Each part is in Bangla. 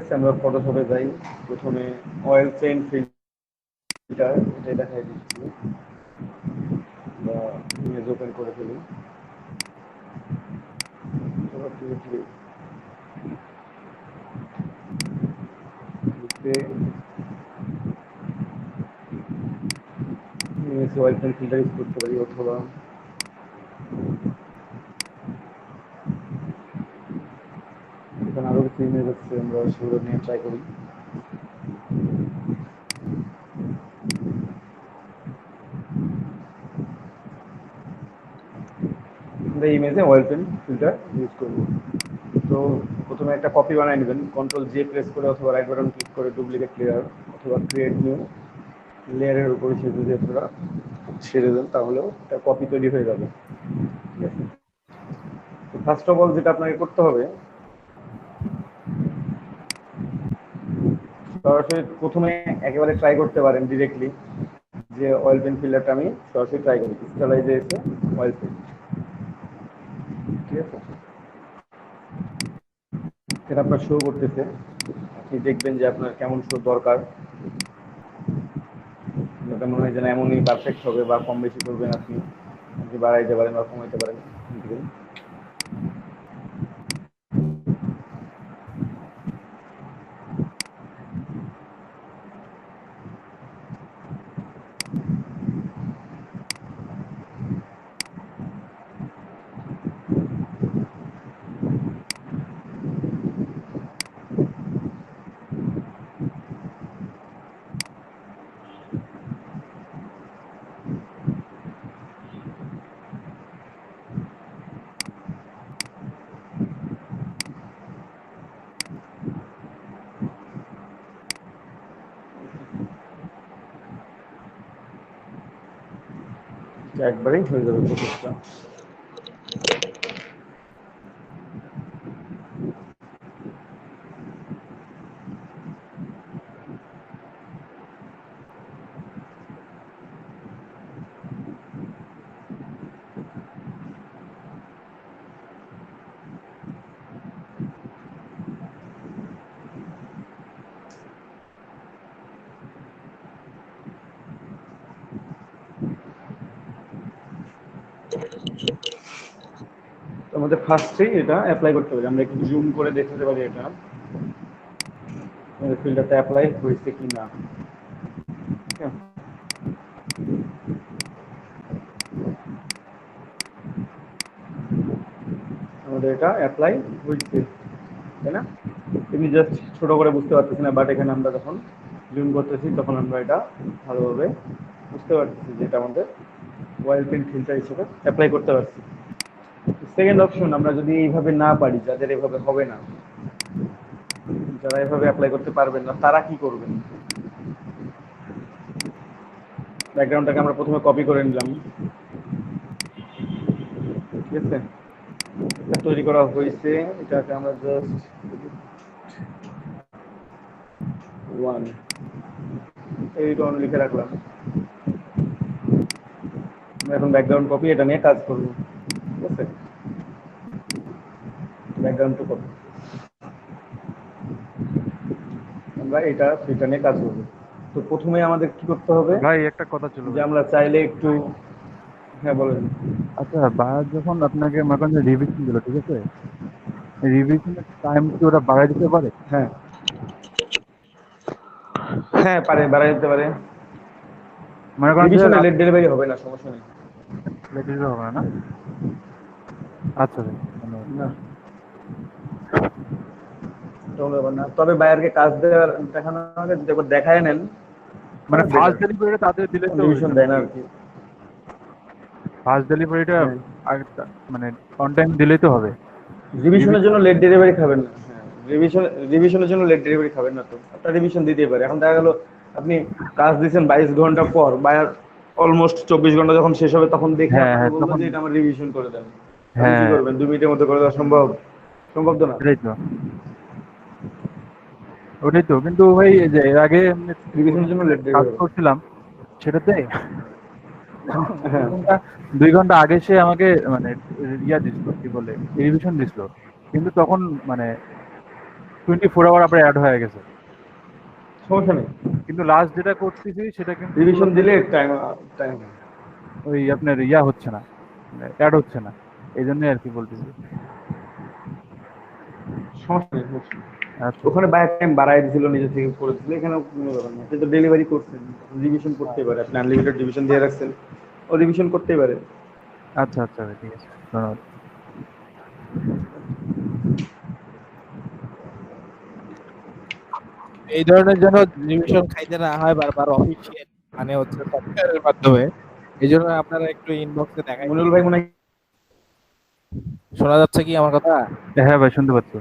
আছে, আমরা ফটোশপে যাই। প্রথমে অয়েল পেইন্ট ফিল্টার এটা দেখাই দিচ্ছি, বা ইমেজ ওপেন করে ফেলি। Image oil paint filter use করতে পারি, অথবা এখানে আরো কিছু ইমেজ আছে, আমরা সেগুলো নিয়ে ট্রাই করি। আমরা ইমেজে অয়েল পেইন্ট ফিল্টার ইউজ করব। তো প্রথমে একটা কপি বানিয়ে নেবেন, কন্ট্রোল জে প্রেস করে অথবা রাইট বাটন ক্লিক করে ডুপ্লিকেট লেয়ার অথবা ক্রিয়েট নিউ লেয়ারের উপরে সে যদি আপনারা ছেড়ে দেন তাহলেও একটা কপি তৈরি হয়ে যাবে। ঠিক আছে, তো ফার্স্ট অফ অল যেটা আপনাকে করতে হবে, সরাসরি প্রথমে একেবারে ট্রাই করতে পারেন ডিরেক্টলি যে অয়েল পেইন্ট ফিল্টারটা আমি সরাসরি ট্রাই করি, স্টাইলাইজে এসে অয়েল পেইন্ট। ঠিক আছে, এটা আপনার শো করতেছে, আপনি দেখবেন যে আপনার কেমন শো দরকার। আপনার মনে হয় যেন এমনই পারফেক্ট হবে, বা কম বেশি করবেন আপনি, আপনি বাড়াইতে পারেন বা কমাইতে পারেন। একবারেই হয়ে যাবে প্রসেসটা। আমাদের ফার্স্টেই এটা অ্যাপ্লাই করতে হবে, আমরা একটু জুম করে দেখতে পারি এটা ফিল্টারটা অ্যাপ্লাই হয়েছে কি না। আমাদের এটা অ্যাপ্লাই হয়েছে, তাই না? তুমি জাস্ট ছোট করে বুঝতে পারতেছি না, বাট এখানে আমরা যখন জুম করতেছি তখন আমরা এটা ভালোভাবে বুঝতে পারতেছি যে এটা আমাদের অয়েল পেইন্ট ফিল্টার হিসেবে অ্যাপ্লাই করতে পারছি। সেকেন্ড অপশন, আমরা যদি এইভাবে না পারি, যাদের এভাবে হবে না, যারা এভাবে অ্যাপ্লাই করতে পারবেন না, তারা কি করবেন? ব্যাকগ্রাউন্ডটাকে আমরা প্রথমে কপি করে নিলাম। ঠিক আছে, এটা তৈরি করা হয়েছে, এটাকে আমরা জাস্ট ওয়ান এইট ওয়ান লিখে রাখলাম। আমরা এখন ব্যাকগ্রাউন্ড কপি এটা নিয়ে কাজ করবো। ঠিক আছে, ব্যাকগ্রাউন্ড টু কপি, আমরা এটা নিয়ে কাজ করবো। তো প্রথমে আমাদের কি করতে হবে, ভাই একটা কথা ছিল যে ভাই। আমরা চাইলে একটু, হ্যাঁ বলেন। আচ্ছা, বায়ার যখন আপনাকে মনে করেন রিভিশন দিল, ঠিক আছে, রিভিশনের টাইম কি ওরা বাড়াই দিতে পারে? হ্যাঁ, হ্যাঁ পারে, বাড়াই দিতে পারে। মনে করেন যে রিভিশনে লেট ডেলিভারি হবে না, সমস্যা নেই। লেট দিতে হবে না না? আচ্ছা ভাই, ধন্যবাদ। না, তখন ব্যাপার না, তবে বায়ারকে কাজ দেওয়ার দেখানো আগে যদি একবার দেখায় নেন মানে তাহলে বেটার। ফার্স্ট ডেলিভারিটা তাদের দিলে তো রিভিশন দেয় না আর কি। ফার্স্ট ডেলিভারিটা হ্যাঁ, মানে অন টাইম দিলেই তো হবে। রিভিশনের রিভিশন জন্য লেট ডেলিভারি খাবেন না। হ্যাঁ, রিভিশনের জন্য লেট ডেলিভারি খাবেন না, তো আপনার রিভিশন দিতেই পারে। এখন দেখা গেল আপনি কাজ দিচ্ছেন 22 ঘন্টা পর, বায়ার অলমোস্ট 24 ঘন্টা যখন শেষ হবে তখন দেখে হ্যাঁ আপনাকে হ্যাঁ, বললো তখন যে এটা আমার রিভিশন করে দেন। আপনি কি হ্যাঁ, করবেন? 2 মিনিটের মধ্যে করে দেওয়া সম্ভব? সম্ভব তো না। এটাই তো, ওটাই তো। কিন্তু ভাই এই যে এর আগে এমনি রিভিশনের জন্য প্রথমে লেট কাজ ডেলিভারি। করছিলাম সেটাতে, মানে দুই হ্যাঁ, ঘন্টা 2 ঘন্টা আগে সে আমাকে মানে ইয়া দিছিল, কি বলে, রিভিশন দিছিল। কিন্তু তখন মানে 24 আওয়ার আবার অ্যাড হয়ে গেছে, সমস্যা নেই, কিন্তু লাস্ট যেটা করতেছি সেটা কিন্তু রিভিশন পুরোপুরি দিলে টাইম টাইম ওই আপনার ইয়া হচ্ছে না, অ্যাড হচ্ছে না, এই জন্যই আর কি বলতেছি। সমস্যা নেই, সমস্যা নেই। আচ্ছা ওখানে বাইরে টাইম বাড়াই দিছিল, নিজে থেকে করে দিছিল, এখানেও কোনো ব্যাপার না। আপনি তো ডেলিভারি করছেন, রিভিশন করতেই পারে, আপনি আনলিমিটেড রিভিশন দিয়ে রাখছেন, ও রিভিশন করতেই পারে। আচ্ছা আচ্ছা ভাই, ঠিক আছে, ধন্যবাদ। এই ধরনের যেন রিভিশন খাইতে না হয় বারবার অফিসিয়াল, মানে হচ্ছে সফটওয়্যারের মাধ্যমে। এই জন্য আপনারা একটু ইনবক্সে দেখাই মনিরুল দিন। ভাই মনে হয় শোনা যাচ্ছে কি আমার কথা? হ্যাঁ ভাই, শুনতে পাচ্ছি।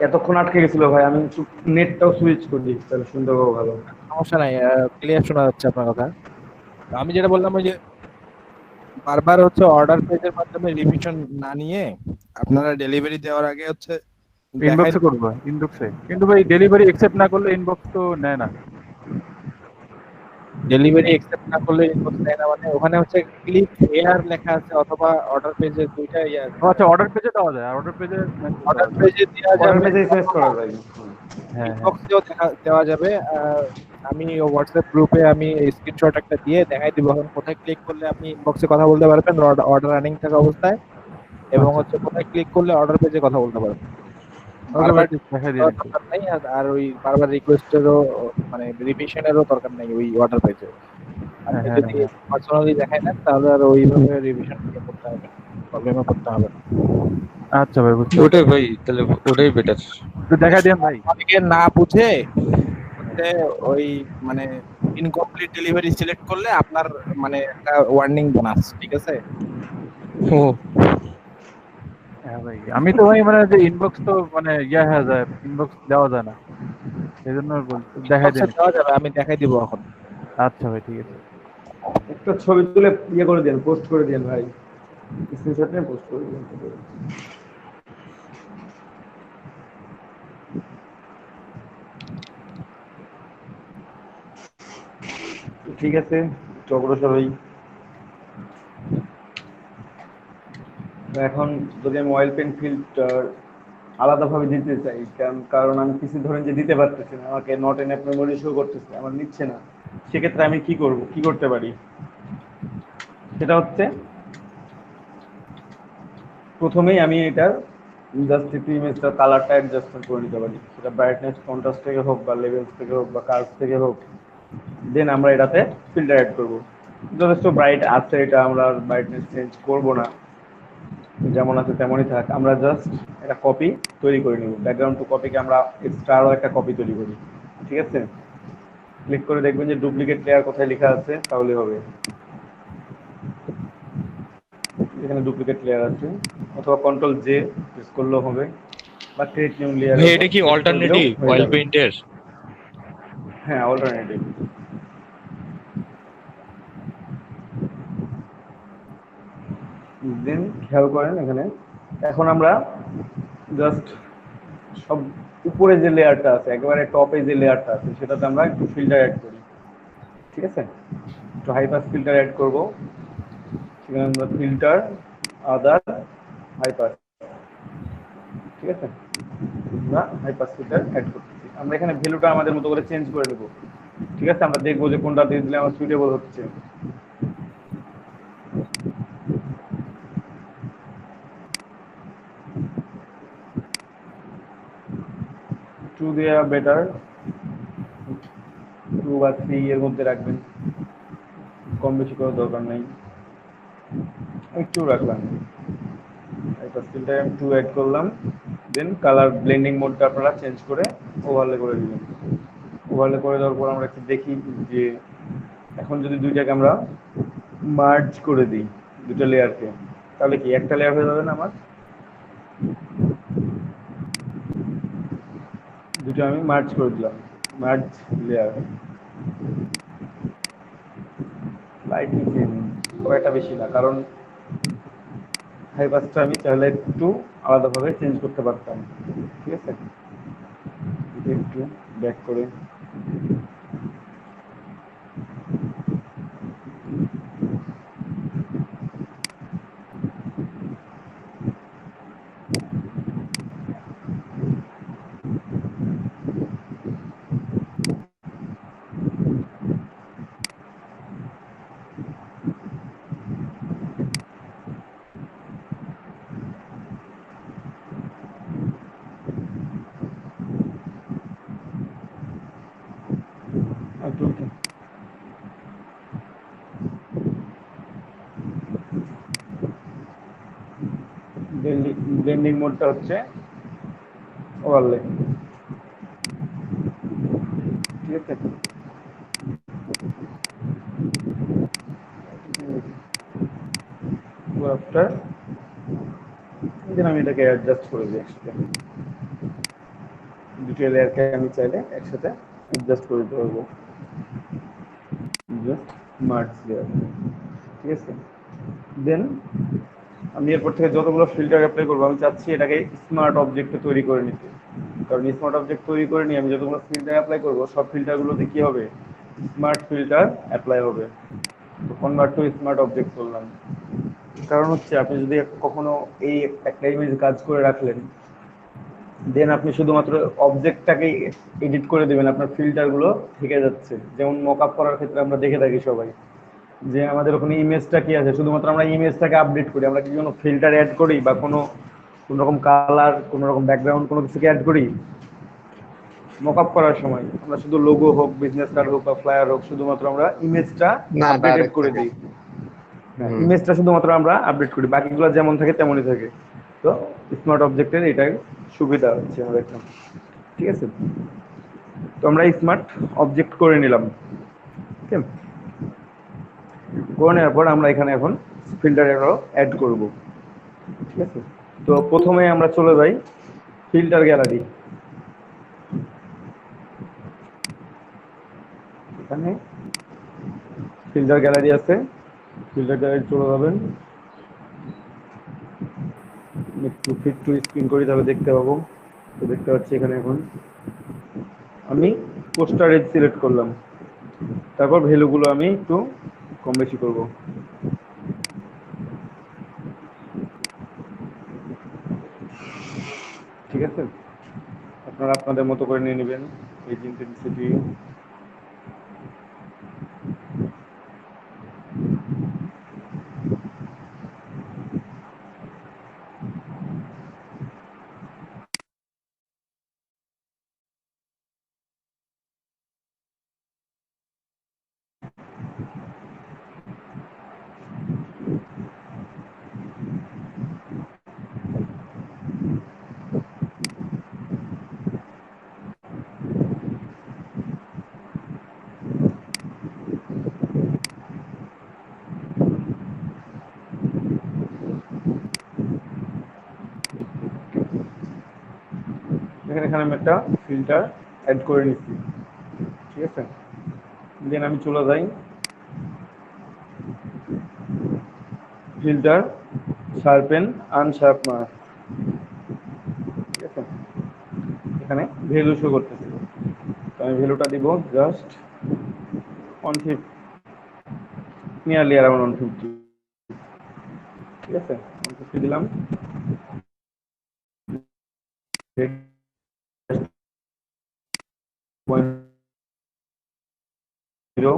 এতক্ষণ আটকে গেছিল ভাই, আমি একটু নেটটাও সুইচ করি, তাহলে শুনতে পাবো ভালো। সমস্যা নাই, ক্লিয়ার শোনা যাচ্ছে আপনার কথা। তো আমি যেটা বললাম ওই যে বারবার হচ্ছে অর্ডার পেজের মাধ্যমে রিভিশন না নিয়ে আপনারা ডেলিভারি দেওয়ার আগে হচ্ছে দেখাই ইনবক্সে করবো, ইনবক্সে, কিন্তু ভাই ডেলিভারি অ্যাকসেপ্ট না করলে ইনবক্স তো নেয় না। ডেলিভারি অ্যাকসেপ্ট না করলে ইনবক্স দেয় না, মানে ওখানে হচ্ছে ক্লিক হেয়ার লেখা আছে অথবা অর্ডার পেজে দুইটা ইয়া ও আচ্ছা, অর্ডার পেজে দেওয়া যায়, অর্ডার পেজে অর্ডার পেজে দেওয়া অর্ডার যাবে, পেজে রিফ্রেশ করা যায়। হ্যাঁ হ্যাঁ। ইনবক্সেও দেওয়া যাবে। আমি হোয়াটসঅ্যাপ গ্রুপে আমি স্ক্রিনশট একটা দিয়ে দেখাই দিব এখন কোথায় ক্লিক করলে আপনি ইনবক্সে কথা বলতে পারবেন অর্ডার রানিং থাকা অবস্থায়, এবং আচ্ছা। হচ্ছে কোথায় ক্লিক করলে অর্ডার পেজে কথা বলতে পারবেন। ওকে ভাই, বারবার দেখা দিয়ে দিচ্ছি। দরকার নাই, আর ওই বারবার রিকোয়েস্টেরও মানে রিভিশনেরও দরকার নাই ওই অর্ডার পেজে। হ্যাঁ আপনি হ্যাঁ যদি হ্যাঁ। পার্সোনালি দেখাই নেন তাহলে আর ওইভাবে রিভিশন করতে হবে না, প্রবলেমে পড়তে হবে না। আচ্ছা ভাই, বুঝতে পারছি। ওটাই ভাই, তাহলে ওটাই বেটার। একটু দেখা দেন ভাই। অনেকে না বুঝে হচ্ছে ওই মানে ইনকমপ্লিট ডেলিভারি সিলেক্ট করলে আপনার মানে একটা ওয়ার্নিং বোনাস, ঠিক আছে? ও হ্যাঁ ভাই, আমি তো ভাই মানে যে ইনবক্স তো মানে ইয়া হয়ে যায়, ইনবক্স দেওয়া যায় না, সেই জন্য বলছি, দেখা ইনবক্সে দেন। দেওয়া যাবে, আমি দেখাই দিব এখন। আচ্ছা ভাই, ঠিক আছে। একটা ছবি তুলে ইয়ে করে দেন, পোস্ট করে দেন ভাই, স্ক্রিনশট নিয়ে পোস্ট করে দেন। ঠিক আছে, একটু অগ্রসর হই। তো এখন যদি আমি অয়েল পেন্ট ফিল্টার আলাদাভাবে দিতে চাই, কারণ আমি কিছু ধরেন যে দিতে পারতেছি না, আমাকে not an app memory show করতেছে, আমার নিচ্ছে না, সেক্ষেত্রে আমি কি করব, কি করতে পারি? সেটা হচ্ছে প্রথমেই আমি এটার জাস্ট একটু ইমেজটার কালারটা অ্যাডজাস্টমেন্ট করে নিতে পারি, সেটা ব্রাইটনেস কন্ট্রাস্ট থেকে হোক বা লেভেলস থেকে হোক বা কার্ভ থেকে হোক। দেন আমরা এটাতে ফিল্টার অ্যাড করব। যথেষ্ট ব্রাইট আছে এটা, আমরা ব্রাইটনেস চেঞ্জ করব না, যেমন আছে তেমনই থাক। আমরা জাস্ট একটা কপি তৈরি করে নেব, ব্যাকগ্রাউন্ড টু কপিকে আমরা এক্সট্রা আরও একটা কপি তৈরি করি। ঠিক আছে, ক্লিক করে দেখবেন যে ডুপ্লিকেট লেয়ার কোথায় লেখা আছে, তাহলে হবে এখানে ডুপ্লিকেট লেয়ার আছে, অথবা কন্ট্রোল জে প্রেস করলেও হবে, বা ক্রিয়েট নিউ লেয়ার ভাই, এটা কি অল্টারনেটিভ অয়েল পেইন্টের? হ্যাঁ, অল্টারনেটিভ। দেন খেয়াল করেন এখানে, এখন আমরা জাস্ট সব উপরে যে লেয়ারটা আছে, একেবারে টপে যে লেয়ারটা আছে, সেটাতে আমরা একটু ফিল্টার অ্যাড করি। ঠিক আছে, একটু হাই পাস ফিল্টার অ্যাড করব। সেখানে আমরা ফিল্টার আদার হাই পাস, ঠিক আছে, আমরা হাই পাস ফিল্টার অ্যাড করতেছি। আমরা এখানে ভ্যালুটা আমাদের মতো করে চেঞ্জ করে নেব। ঠিক আছে, আমরা দেখবো যে কোনটা দিয়ে দিলে আমার সুইটেবল হচ্ছে। টু দেওয়া বেটার, 2 বা 3 এর মধ্যে রাখবেন, কম বেশি করার দরকার নেই, একটু রাখলাম। একটা ফিল্টার আমি 2 অ্যাড করলাম। দেন কালার ব্লেন্ডিং মোডটা আপনারা চেঞ্জ করে ওভারলে করে দিবেন। ওভারলে করে দেওয়ার পর আমরা একটু দেখি যে এখন যদি দুইটাকে আমরা মার্জ করে দিই, দুটো লেয়ারকে, তাহলে কি একটা লেয়ার হয়ে যাবে না আমার? দুটো আমি মার্জ করে দিলাম, মার্জ লেয়ার। লাইটিং চেঞ্জ কয়টা বেশি না, কারণ হাই পাসটা আমি চাইলে একটু আলাদাভাবে চেঞ্জ করতে পারতাম। ঠিক আছে, একটু ব্যাক করে ব্লেন্ডিং মোডটা হচ্ছে ওভারলে, ঠিক আছে। আফটার দেন আমি এটাকে অ্যাডজাস্ট করে দিই একসাথে, দুটো লেয়ারকে আমি চাইলে একসাথে অ্যাডজাস্ট করে দিতে পারবো, জাস্ট মার্জ লেয়ার, ঠিক আছে। দেন আমি এরপর থেকে যতগুলো ফিল্টার অ্যাপ্লাই করবো আমি চাচ্ছি এটাকে স্মার্ট অবজেক্টে তৈরি করে নিতে, কারণ স্মার্ট অবজেক্ট তৈরি করে নিয়ে আমি যতগুলো ফিল্টার অ্যাপ্লাই করবো সব ফিল্টারগুলোতে কী হবে, স্মার্ট ফিল্টার অ্যাপ্লাই হবে। তো কনভার্ট টু স্মার্ট অবজেক্ট করলাম, কারণ হচ্ছে আপনি যদি কখনো এই একটা ইমেজ কাজ করে রাখলেন, দেন আপনি শুধুমাত্র অবজেক্টটাকেই এডিট করে দেবেন, আপনার ফিল্টারগুলো থেকে যাচ্ছে। যেমন মক আপ করার ক্ষেত্রে আমরা দেখে থাকি সবাই যে আমাদের ওখানে ইমেজটা কি আছে, শুধুমাত্র আমরা ইমেজটাকে আপডেট করি, আমরা কি কোনো ফিল্টার অ্যাড করি বা কোনো কোনো রকম কালার, কোনো রকম ব্যাকগ্রাউন্ড, কোনো কিছুকে অ্যাড করি মক আপ করার সময়? আমরা শুধু লোগো হোক, বিজনেস কার্ড হোক বা ফ্লায়ার হোক, শুধুমাত্র আমরা ইমেজটা না, আপডেটেড ডাইরেক্ট করে থাকে। দিই। হ্যাঁ, ইমেজটা শুধুমাত্র আমরা আপডেট করি, বাকিগুলো যেমন থাকে তেমনই থাকে। তো স্মার্ট অবজেক্টের এটাই সুবিধা হচ্ছে আমাদের একটা, ঠিক আছে। তো আমরা স্মার্ট অবজেক্ট করে নিলাম, ঠিক আছে। করে নেওয়ার পর আমরা এখানে এখন ফিল্টার অ্যাড করব, ঠিক আছে। তো প্রথমে আমরা চলে যাই ফিল্টার গ্যালারি, এখানে ফিল্টার গ্যালারি আছে, ফিল্টার গ্যালারি চলে যাবেন, একটু ফিট টু স্ক্রিন করি তাহলে দেখতে পাবো। তো দেখতে পাচ্ছি এখানে এখন আমি পোস্টার এজ সিলেক্ট করলাম, তারপর ভ্যালুগুলো আমি একটু কম বেশি করব, ঠিক আছে। আপনারা আপনাদের মতো করে নিয়ে নেবেন এই ইন্টেন্সিটি। এখানে আমি একটা ফিল্টার অ্যাড করে নিচ্ছি, ঠিক আছে। দেন আমি চলে যাই ফিল্টার শার্পেন আনশার্পনার, ঠিক আছে। এখানে ভ্যালু শো করতেছে, তো আমি ভ্যালুটা দিব জাস্ট 150, নিয়ারলি অ্যারাউন্ড 150, ঠিক আছে। 150 দিলাম, জিরো,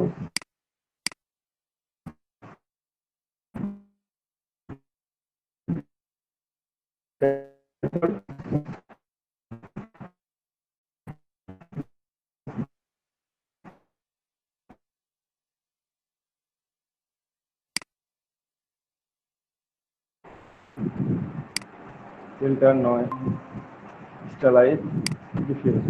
ফিল্টার 9, স্টাইলাইজ ডিফিউজ,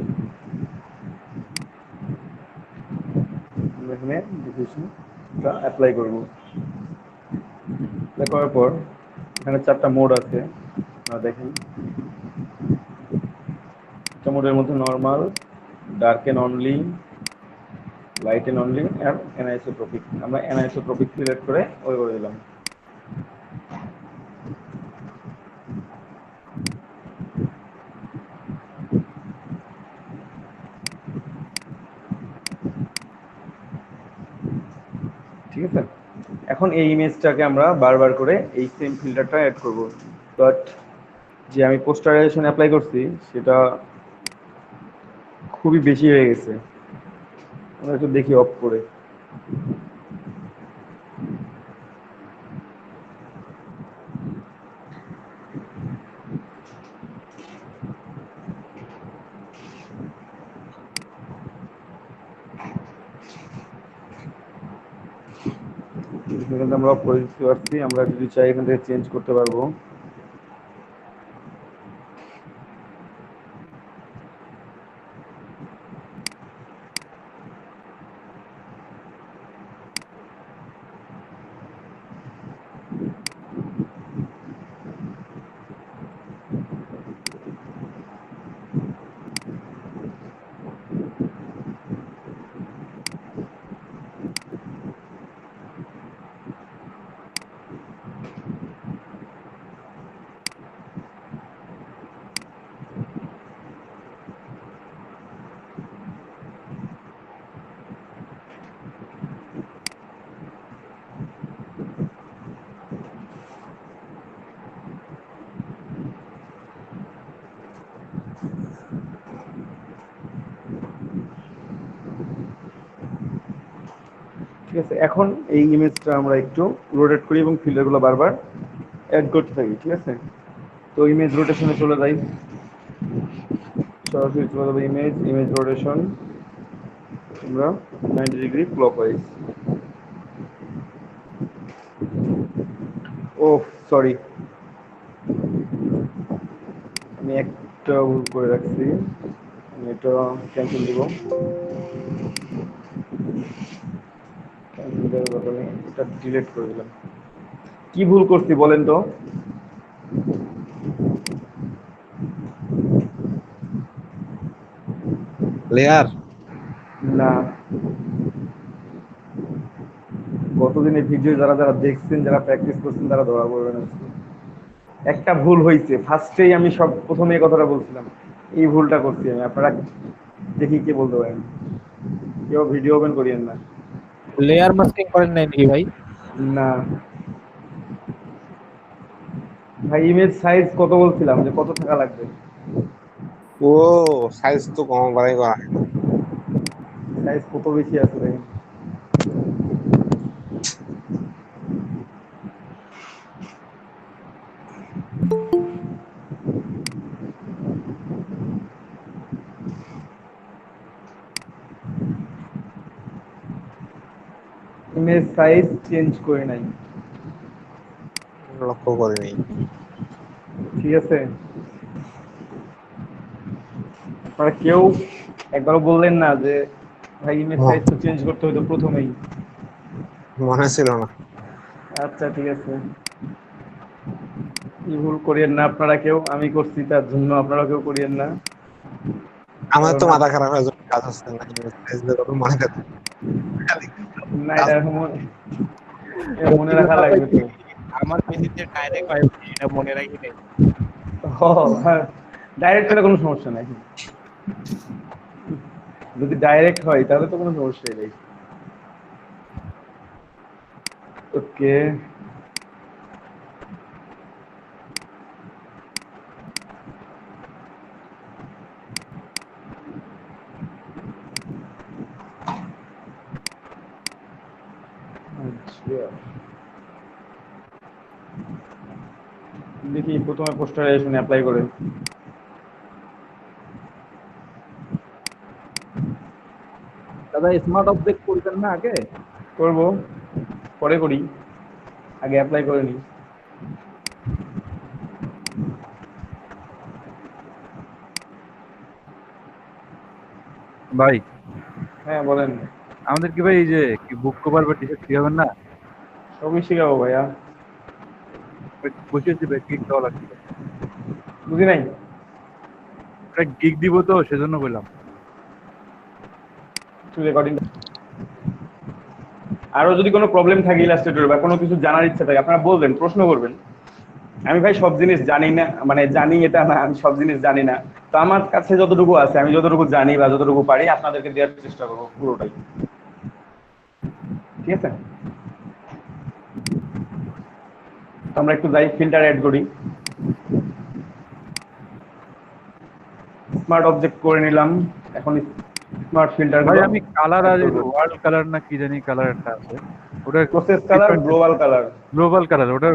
এখানে ডিফিউশনটা অ্যাপ্লাই করব। অ্যাপ্লাই করার পর এখানে 4টা মোড আছে, আপনারা দেখেন। একটা মোডের মধ্যে normal, dark end only, light end only আর অ্যানাইসোট্রপিক। আমরা অ্যানাইসোট্রপিক সিলেক্ট করে ওই করে দিলাম, ঠিক আছে। এখন এই ইমেজটাকে আমরা বারবার করে এই সেম ফিল্টারটা অ্যাড করব, বাট যে আমি পোস্টারাইজেশন অ্যাপ্লাই করছি সেটা খুবই বেশি হয়ে গেছে। আমরা একটু দেখি অফ করে, এখানে আমরা অফ করে দিতে পারছি। আমরা যদি চাই এখান থেকে চেঞ্জ করতে পারবো, ঠিক আছে, এখন এই ইমেজটা আমরা একটু রোটেট করি এবং ফিল্টারগুলো বারবার অ্যাড করতে থাকি। ঠিক আছে, তো ইমেজ রোটেশনে চলে যাই, সরাসরি চলে যাবো ইমেজ রোটেশন, আমরা 90 ডিগ্রি ক্লকওয়াইজ। ও সরি, আমি একটা ভুল করে রাখছি, আমি এটা ক্যান্সেল দিব, ক্যান্সেল দেওয়ার কথা নেই, এটা ডিলিট করে দিলাম। কি ভুল করছি বলেন তো? লেয়ার না, গতদিনের ভিডিও যারা যারা দেখছেন, যারা প্র্যাকটিস করছেন, তারা ধরা পড়বেন। একটা ভুল হয়েছে, ফার্স্টেই আমি সব প্রথমে এই কথাটা বলছিলাম, এই ভুলটা করছি আমি। আপনারা দেখি কে বলতে পারেন, কেউ ভিডিও ওপেন করিয়েন না। লেয়ার মাস্কিং করেন নাই নাকি ভাই? না ভাই, ইমেজ সাইজ কত বলছিলাম যে কত থাকা লাগবে? ও সাইজ তো কম বাড়াই করা হয় না। সাইজ কত বেশি আছে দেখেন। ইমেজ সাইজ চেঞ্জ করে নাই, লক্ষ্য করিনি। ঠিক আছে? আপনারা কেউ একবারও বললেন না যে ভাই ইমেজ সাইজ তো চেঞ্জ করতে হতো প্রথমেই? মনে ছিল না। আচ্ছা ঠিক আছে, কি ভুল করিয়েন না আপনারা কেউ, আমি করছি তার জন্য আপনারা কেউ করিয়েন না। আমার তো কারণ মাথা খারাপ হয়ে যাবে, কাজ হচ্ছে না, সাইজ দেখো মনে থাকে। না, এটা এটা মনে রাখা লাগবে তো। আমার পিসিতে ডাইরেক্ট হয়, এটা মনে রাখি নাই। হ্যাঁ, ডাইরেক্ট হলে কোনো সমস্যা নাই, যদি ডাইরেক্ট হয় তাহলে তো কোনো সমস্যাই নেই। ওকে, দেখি প্রথমে পোস্টারাইজেশন অ্যাপ্লাই করে। দাদা স্মার্ট অবজেক্ট করবেন না আগে? করব, পরে করি, আগে অ্যাপ্লাই করে নিই। ভাই হ্যাঁ বলেন। আমাদের কি ভাই এই যে কি বুক কভার বা টি শার্ট শিখাবেন না? সবই শিখাবো ভাইয়া। বসেছি ভাই, গিগ দেওয়া লাগবে। বুঝি নাই। গিগ দিব তো সেজন্য বললাম। রেকর্ডিং আরো যদি কোনো প্রবলেম থাকে ইলাস্ট্রেটর বা কোনো কিছু জানার ইচ্ছা থাকে আপনারা বলবেন, প্রশ্ন করবেন। আমি ভাই সব জিনিস জানি না, মানে জানি এটা না, আমি সব জিনিস জানি না। তো আমার কাছে যতটুকু আছে, আমি যতটুকু জানি বা যতটুকু পারি আপনাদেরকে দেওয়ার চেষ্টা করবো পুরোটাই। ঠিক আছে, আমরা একটু যাই, ফিল্টার অ্যাড করি। স্মার্ট অবজেক্ট করে নিলাম, এখন স্মার্ট ফিল্টার ভাই আমি কালার আর ওয়ার্ল্ড কালার না কি জানি কালার একটা আছে, ওটা process colour, global colour. Global colour, ওটা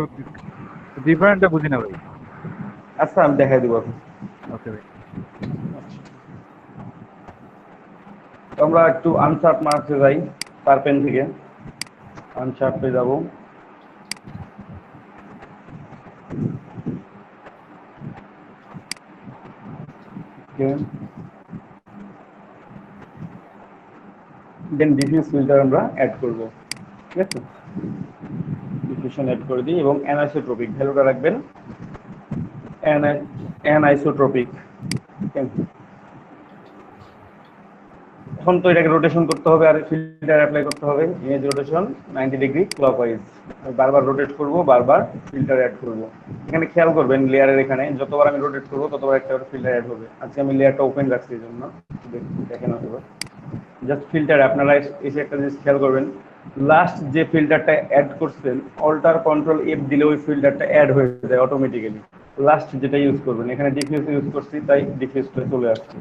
ডিফারেন্টটা বুঝি না ভাই। আচ্ছা আমি দেখাই দিব। ওকে ভাই। তো আমরা একটু আনশার্প মার্কসে যাই, পারপেন থেকে আনশার্পে যাব। দেন ডিফিউজ ফিল্টার আমরা অ্যাড করব। ঠিক আছে, ডিফিউশন অ্যাড করে দিই এবং অ্যানাইসোট্রপিক ভ্যালুটা রাখবেন অ্যানাইসোট্রপিক। এখন তো এটাকে রোটেশন করতে হবে আর ফিল্টার অ্যাপ্লাই করতে হবে। ইমেজ রোটেশন 90 ডিগ্রি ক্লকওয়াইজ, বারবার রোটেট করব, বারবার ফিল্টার অ্যাড করব। এখানে খেয়াল করবেন লেয়ারের এখানে যতবার আমি রোটেট করব ততবার একটা করে ফিল্টার অ্যাড হবে। আজকে আমি লেয়ারটা ওপেন রাখছি এই জন্য দেখেন অথবা জাস্ট ফিল্টার। আপনারা এসে একটা জিনিস খেয়াল করবেন, লাস্ট যে ফিল্টারটা অ্যাড করছেন অল্টার কন্ট্রোল এফ দিলে ওই ফিল্টারটা অ্যাড হয়ে যায় অটোমেটিক্যালি। লাস্ট যেটা ইউজ করবেন, এখানে ডিফিউজ ইউজ করছি তাই ডিফিউজটা চলে আসছে,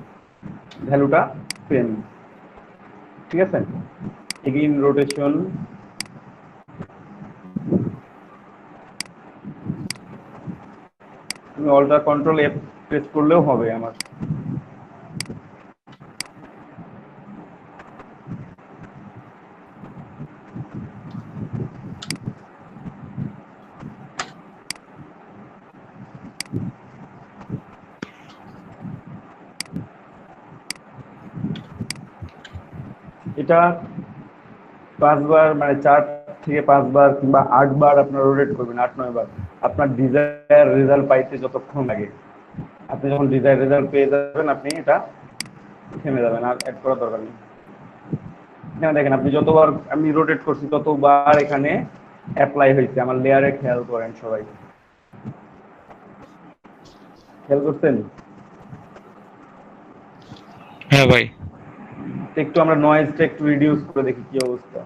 ভ্যালুটা সেম। ঠিক আছে, এগেইন রোটেশন, তুমি অল্টার কন্ট্রোল এফ প্রেস করলেও হবে আমার। এটা 5 বার মানে 4 থেকে 5 বার কিংবা 8 বার আপনার রোটেট করবেন, 8-9 বার আপনার ডিজায়ার রেজাল্ট পাইতে যতক্ষণ লাগে। আপনি যখন ডিজায়ার রেজাল্ট পেয়ে যাবেন আপনি এটা থেমে যাবেন, আর অ্যাড করার দরকার নেই। এখানে দেখেন আপনি যতবার আমি রোটেট করছি ততবার এখানে অ্যাপ্লাই হয়েছে। আমার লেয়ারে খেয়াল করেন সবাই, খেয়াল করছেন? হ্যাঁ ভাই। একটু আমরা নয়েজটা একটু রিডিউস করে দেখি কি অবস্থা।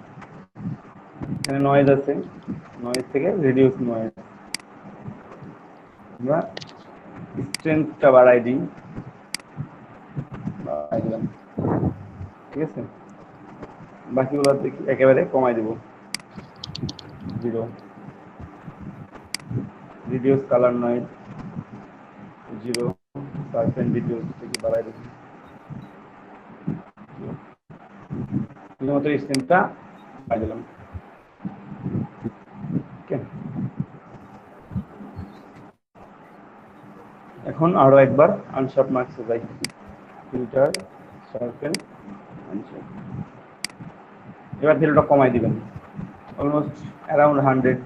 এখানে নয়েজ আছে, নয়েজ থেকে রিডিউস নয়েজ, আমরা স্ট্রেংথটা বাড়াই দিই, দিলাম, ঠিক আছে। বাকিগুলো দেখি একেবারে কমাই দিব, 0, রিডিউস কালার নয়েজ 0%, রিডিউস থেকে বাড়াই দিই, শুধুমাত্র স্ট্রেংথটা বাড়াই দিলাম। এখন আরো একবার আনশার্প মার্কসে যাই, ফিল্টার, সার্কেল, আনশার্প। এবার ভ্যালুটা কমাই দিবেন অলমোস্ট অ্যারাউন্ড 100।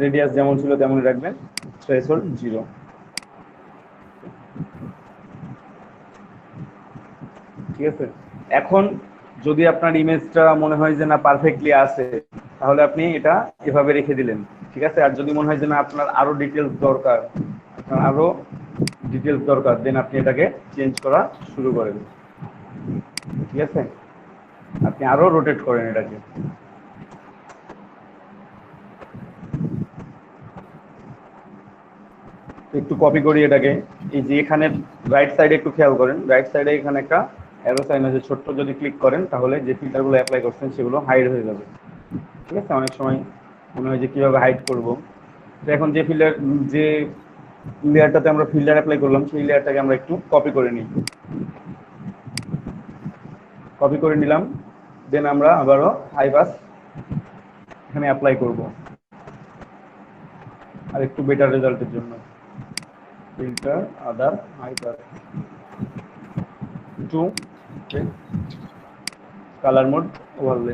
রেডিয়াস যেমন ছিল তেমনই রাখবেন, থ্রেশহোল্ড 0। ঠিক আছে। এখন যদি আপনার ইমেজটা মনে হয় যে না পারফেক্টলি আছে, তাহলে আপনি এটা এভাবে রেখে দিলেন, ঠিক আছে। আর যদি মনে হয় যে না আপনার আরো ডিটেলস দরকার, দেন আপনি এটাকে চেঞ্জ করা শুরু করেন, ঠিক আছে। আপনি আরো রোটেট করেন এটাকে। একটু কপি করি এটাকে, এই যে এখানে রাইট সাইডে একটু খেয়াল করেন, রাইট সাইডে এখানে একটা অ্যারো সাইন আছে ছোট্ট, যদি ক্লিক করেন তাহলে যে ফিল্টারগুলো অ্যাপ্লাই করছেন সেগুলো হাইড হয়ে যাবে, ঠিক আছে। অনেক সময় মনে হয় যে কিভাবে হাইড করব, তো এখন যে লেয়ারটাতে আমরা ফিল্টার অ্যাপ্লাই করলাম সেই লেয়ারটাকে আমরা একটু কপি করে নিই, কপি করে নিলাম। দেন আমরা আবারও হাই পাস এখানে অ্যাপ্লাই করব আর একটু বেটার রেজাল্টের জন্য। Filter, other, high pass, 2, colour mode, overlay,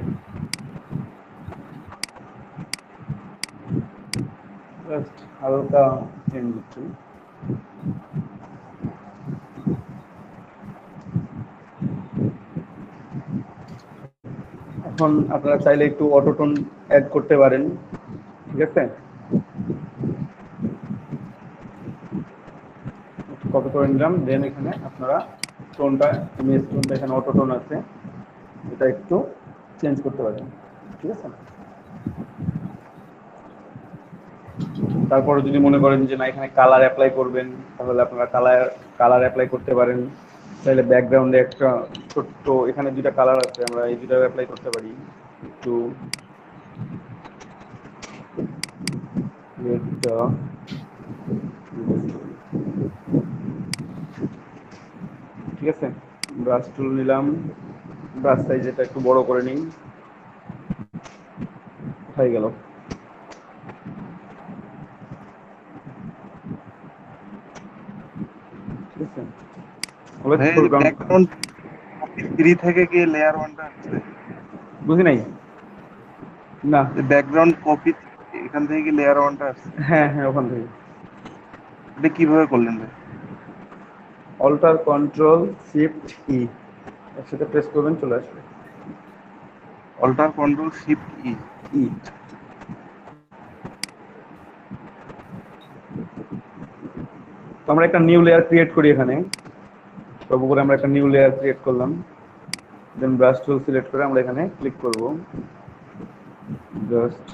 just হালকা চেঞ্জ একটু। এখন আপনারা চাইলে একটু অটোটোন অ্যাড করতে পারেন, ঠিক আছে। কপি করে নিলাম, দেন এখানে আপনারা টোনটা, ইমেজ টোনটা এখানে অটোটোন আছে, এটা একটু চেঞ্জ করতে পারেন, ঠিক আছে। তারপরে যদি মনে করেন যে না এখানে কালার অ্যাপ্লাই করবেন, তাহলে আপনারা কালার অ্যাপ্লাই করতে পারেন। তাহলে ব্যাকগ্রাউন্ডে একটা ছোট্ট, এখানে 2টা কালার আছে, আমরা এই 2টা অ্যাপ্লাই করতে পারি একটু। ঠিক আছে, ব্রাশ টুল নিলাম, ব্রাশ সাইজ এটা একটু বড় করে নিই, হয়ে গেল। ঠিক আছে, ব্যাকগ্রাউন্ড 3 থেকে কি লেয়ার 1টা আসছে? বুঝি নাই না। ব্যাকগ্রাউন্ড কপি এখান থেকে কি লেয়ার 1টা আসছে? হ্যাঁ হ্যাঁ, ওখান থেকে। এটা কিভাবে করলেন ভাই? অল্টার কন্ট্রোল শিফট ই একসাথে প্রেস করবেন, চলে আসবে। অল্টার কন্ট্রোল শিফট ই। তো আমরা একটা নিউ লেয়ার ক্রিয়েট করি এখানে, সব উপরে আমরা একটা নিউ লেয়ার ক্রিয়েট করলাম। দেন ব্রাশ টুল সিলেক্ট করে আমরা এখানে ক্লিক করব, জাস্ট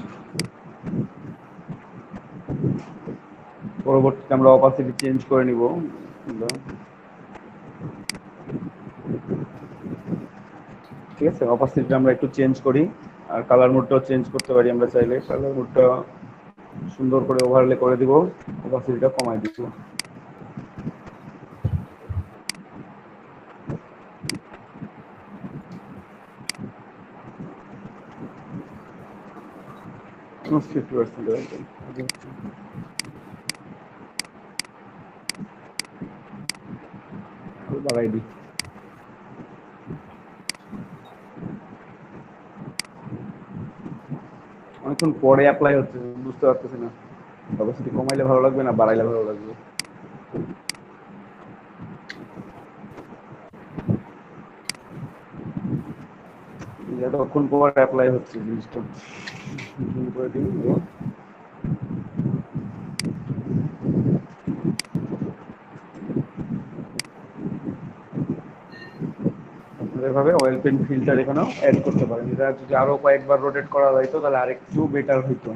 পরবর্তীতে আমরা অপাসিটি চেঞ্জ করে নিব। ঠিক আছে, অপাসিটিটা আমরা একটু চেঞ্জ করি, আর কালার মোডটাও চেঞ্জ করতে পারি আমরা চাইলে। কালার মোডটা সুন্দর করে ওভারলে করে দিব, অপাসিটিটা কমাই দিব। Almost 50% রাখবেন। বাড়াই দিই। অনেকক্ষণ পরে অ্যাপ্লাই হচ্ছে, বুঝতে পারতেছি না অপাসিটি কমাইলে ভালো লাগবে না বাড়াইলে ভালো লাগবে। যতক্ষণ পর অ্যাপ্লাই হচ্ছে জিনিসটা করে দিন। এভাবে অয়েল পেন্ট ফিল্টার এখানেও অ্যাড করতে পারেন। এটা যদি আরো কয়েকবার রোটেট করা যাইতো তাহলে আরেকটু বেটার হইতো।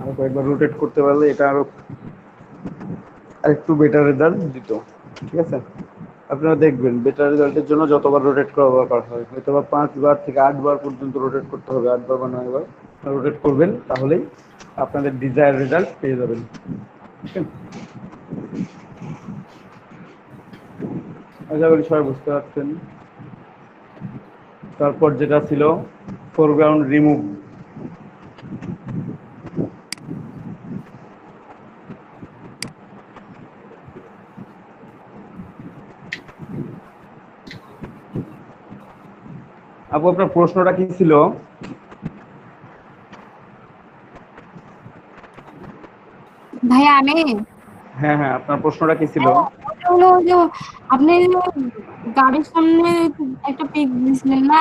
আরো কয়েকবার রোটেট করতে পারলে এটা আরো আরেকটু বেটার রেজাল্ট দিত। ঠিক আছে, আপনারা দেখবেন বেটার রেজাল্টের জন্য যতবার রোটেট করা দরকার হয়, হয়তো বা 5 বার থেকে 8 বার পর্যন্ত রোটেট করতে হবে, 8 বার বা 9 বার রোটেট করবেন, তাহলেই আপনাদের ডিজায়ার রেজাল্ট পেয়ে যাবেন। আশা করি সবাই বুঝতে পারছেন। তারপর যেটা ছিল ফোরগ্রাউন্ড রিমুভ। আপু আপনার প্রশ্নটা কি ছিল? ভাইয়া আমি হ্যাঁ হ্যাঁ, আপনার প্রশ্নটা কি ছিল? ওটা হলো যে আপনি যে গাড়ির সামনে একটা পিক দিছিলেন না,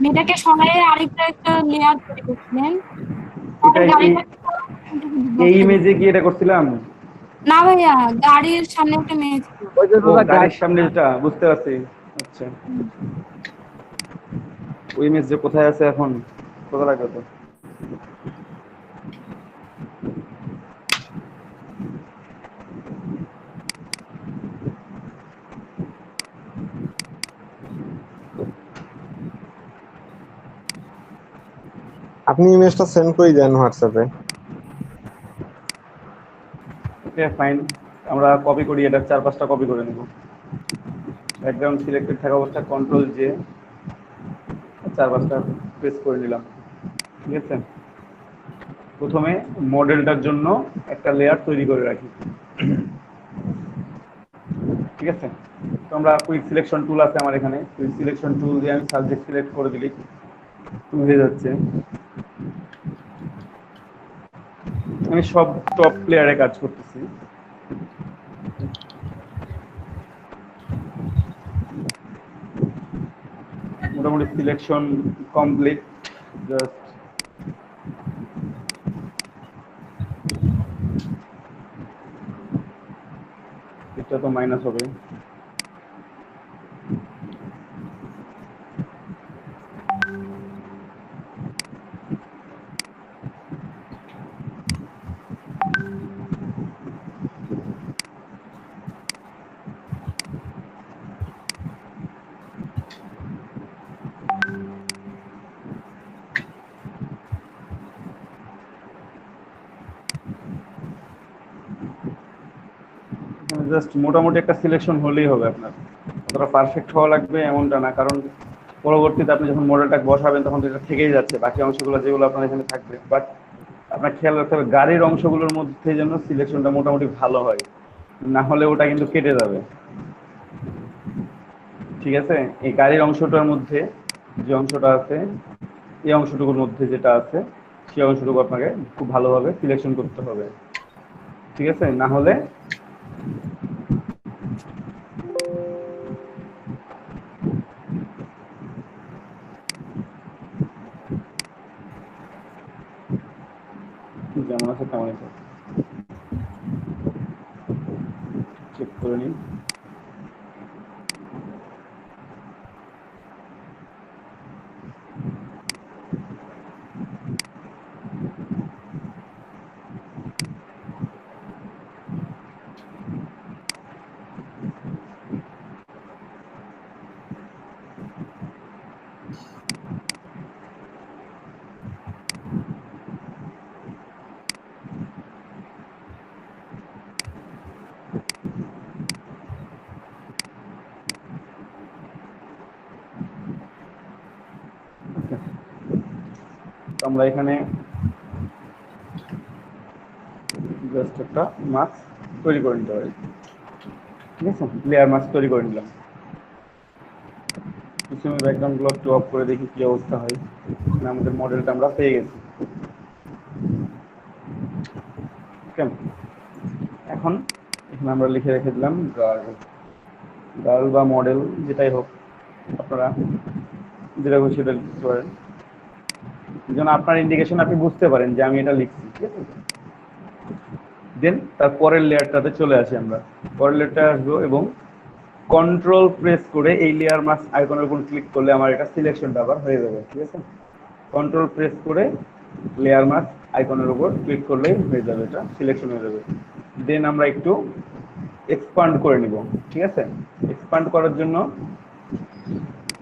মেয়েটাকে সরাই আরেকটা একটা লেয়ার তৈরি করছিলেন, এটা পরে এই গাড়িটা এই ইমেজে কি এটা করছিলাম? না ভাইয়া, গাড়ির সামনে একটা মেয়ে ছিল। ওই যে ও দাদা গাড়ির সামনে যেটা, বুঝতে পারছি। আচ্ছা, ওই ইমেজ যে কোথায় আছে এখন, কোথায় লাগবে তো? আপনি ইমেজটা সেন্ড করে দেন হোয়াটসঅ্যাপে। ওকে ফাইন, আমরা কপি করি, এটা 4-5টা কপি করে নেব। ব্যাকগ্রাউন্ড সিলেক্টেড থাকা অবস্থায় কন্ট্রোল জে 4-5টা প্রেস করে নিলাম। ঠিক আছে, প্রথমে মডেলটার জন্য একটা লেয়ার তৈরি করে রাখি। ঠিক আছে, তো আমরা কুইক সিলেকশন টুল আছে আমার এখানে, কুইক সিলেকশন টুল দিয়ে আমি সাবজেক্ট সিলেক্ট করে দিলি হয়ে যাচ্ছে। আমি সব টপ প্লেয়ারে কাজ করতেছি। মোটামুটি সিলেকশন কমপ্লিট, জাস্ট এটা তো মাইনাস হবে। জাস্ট মোটামুটি একটা সিলেকশন হলেই হবে। আপনার অতটা পারফেক্ট হওয়া লাগবে এমনটা না, কারণ পরবর্তীতে আপনি যখন মডেলটাকে বসাবেন তখন তো এটা থেকেই যাচ্ছে, বাকি অংশগুলো যেগুলো আপনার এখানে থাকবে। বাট আপনার খেয়াল রাখতে হবে গাড়ির অংশগুলোর মধ্যে যেন সিলেকশনটা মোটামুটি ভালো হয়, না হলে ওটা কিন্তু কেটে যাবে। ঠিক আছে, এই গাড়ির অংশটার মধ্যে যে অংশটা আছে, এই অংশটুকুর মধ্যে যেটা আছে সেই অংশটুকু আপনাকে খুব ভালোভাবে সিলেকশন করতে হবে। ঠিক আছে, না হলে যেমন আছে তেমনই থাকবে। চেক করে নিন। আমরা এখানে জাস্ট একটা মাস্ক তৈরি করে নিতে পারি। ঠিক আছে, লেয়ার মাস্ক তৈরি করে নিলাম। কিছু ব্যাকগ্রাউন্ডগুলো একটু অফ করে দেখি কি অবস্থা হয়। আমাদের মডেলটা আমরা পেয়ে গেছি। এখন এখানে আমরা লিখে রেখে দিলাম গার্ল বা মডেল যেটাই হোক, আপনারা যেটা খুশি সেটা লিখতে পারেন, যেন আপনার ইন্ডিকেশন আপনি বুঝতে পারেন যে আমি এটা লিখছি। ঠিক আছে, দেন তার পরের লেয়ারটাতে চলে আসি। আমরা পরের লেয়ারটা আসবো এবং কন্ট্রোল প্রেস করে এই লেয়ার মাস্ক আইকনের উপর ক্লিক করলে আমার এটা সিলেকশনটা আবার হয়ে যাবে। ঠিক আছে, কন্ট্রোল প্রেস করে লেয়ার মাস্ক আইকনের উপর ক্লিক করলেই হয়ে যাবে, এটা সিলেকশন হয়ে যাবে। দেন আমরা একটু এক্সপান্ড করে নিব। ঠিক আছে, এক্সপান্ড করার জন্য